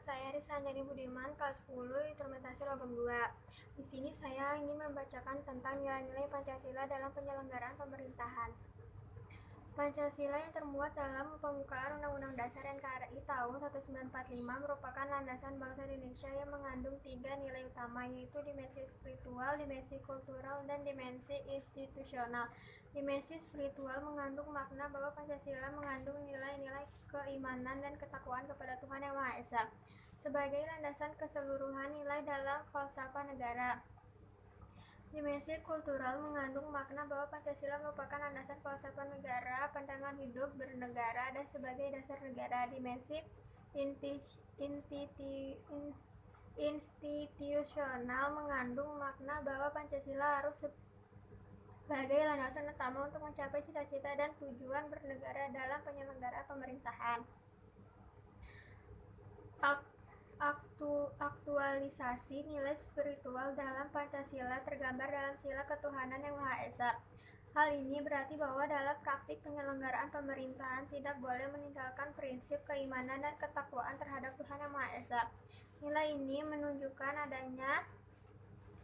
saya Risa Anjani Budiman, kelas 10, Implementasi Logam 2. Di sini saya ingin membacakan tentang nilai-nilai Pancasila dalam penyelenggaraan pemerintahan. Pancasila yang termuat dalam pembukaan Undang-Undang Dasar NKRI tahun 1945 merupakan landasan bangsa Indonesia yang mengandung 3 nilai utama, yaitu dimensi spiritual, dimensi kultural, dan dimensi institusional. Dimensi spiritual mengandung makna bahwa Pancasila mengandung nilai-nilai keimanan dan ketakwaan kepada Tuhan Yang Maha Esa sebagai landasan keseluruhan nilai dalam falsafah negara. Dimensi kultural mengandung makna bahwa Pancasila merupakan landasan falsafah negara, pandangan hidup bernegara, dan sebagai dasar negara. Dimensi institusional mengandung makna bahwa Pancasila harus sebagai landasan utama untuk mencapai cita-cita dan tujuan bernegara dalam penyelenggaraan pemerintahan. Aktualisasi nilai spiritual dalam Pancasila tergambar dalam sila ketuhanan Yang Maha Esa. Hal ini berarti bahwa dalam praktik penyelenggaraan pemerintahan tidak boleh meninggalkan prinsip keimanan dan ketakwaan terhadap Tuhan Yang Maha Esa. Nilai ini menunjukkan adanya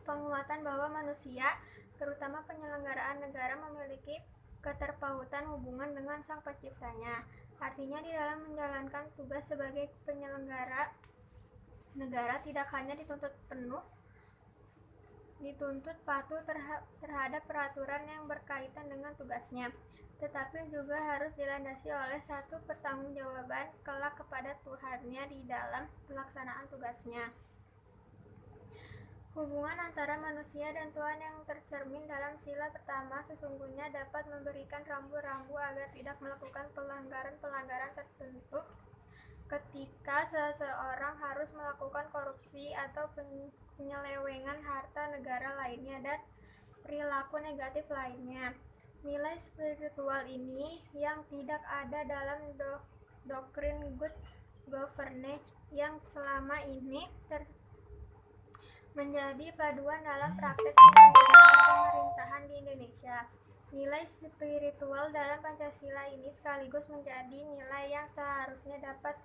penguatan bahwa manusia, terutama penyelenggaraan negara, memiliki keterpautan hubungan dengan Sang Penciptanya. Artinya di dalam menjalankan tugas sebagai penyelenggara negara tidak hanya dituntut patuh terhadap peraturan yang berkaitan dengan tugasnya, tetapi juga harus dilandasi oleh satu pertanggungjawaban kelak kepada Tuhannya di dalam pelaksanaan tugasnya. Hubungan antara manusia dan Tuhan yang tercermin dalam sila pertama sesungguhnya dapat memberikan rambu-rambu agar tidak melakukan pelanggaran-pelanggaran tertentu ketika seseorang harus melakukan korupsi atau penyelewengan harta negara lainnya dan perilaku negatif lainnya. Nilai spiritual ini yang tidak ada dalam doktrin good governance yang selama ini menjadi paduan dalam praktek penyelenggaraan pemerintahan di Indonesia. Nilai spiritual dalam Pancasila ini sekaligus menjadi nilai yang seharusnya dapat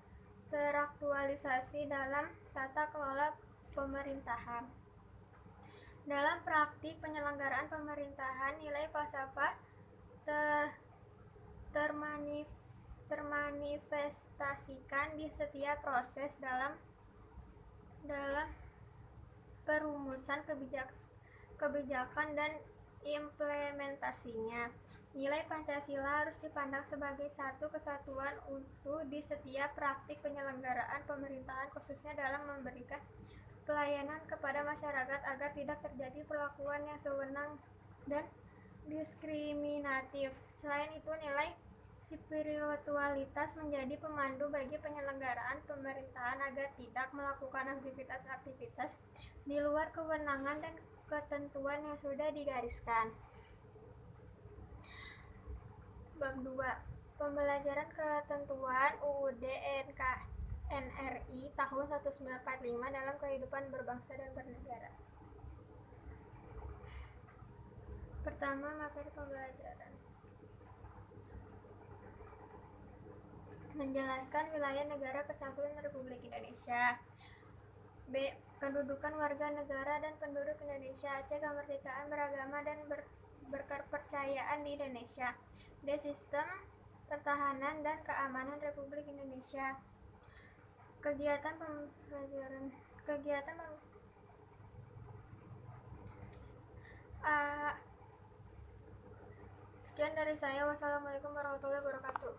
teraktualisasi dalam tata kelola pemerintahan. Dalam praktik penyelenggaraan pemerintahan, nilai falsafah termanifestasikan di setiap proses dalam perumusan kebijakan dan implementasinya. Nilai Pancasila harus dipandang sebagai satu kesatuan utuh di setiap praktik penyelenggaraan pemerintahan, khususnya dalam memberikan pelayanan kepada masyarakat agar tidak terjadi perlakuan yang sewenang dan diskriminatif. Selain itu, nilai spiritualitas menjadi pemandu bagi penyelenggaraan pemerintahan agar tidak melakukan aktivitas-aktivitas di luar kewenangan dan ketentuan yang sudah digariskan. Bab 2. Pembelajaran ketentuan UUD NKRI tahun 1945 dalam kehidupan berbangsa dan bernegara. Pertama, materi pembelajaran. Menjelaskan wilayah negara kesatuan Republik Indonesia. B. Kedudukan warga negara dan penduduk Indonesia. C. Kemerdekaan beragama dan berkepercayaan di Indonesia. D. Sistem pertahanan dan keamanan Republik Indonesia. Sekian dari saya. Wassalamualaikum warahmatullahi wabarakatuh.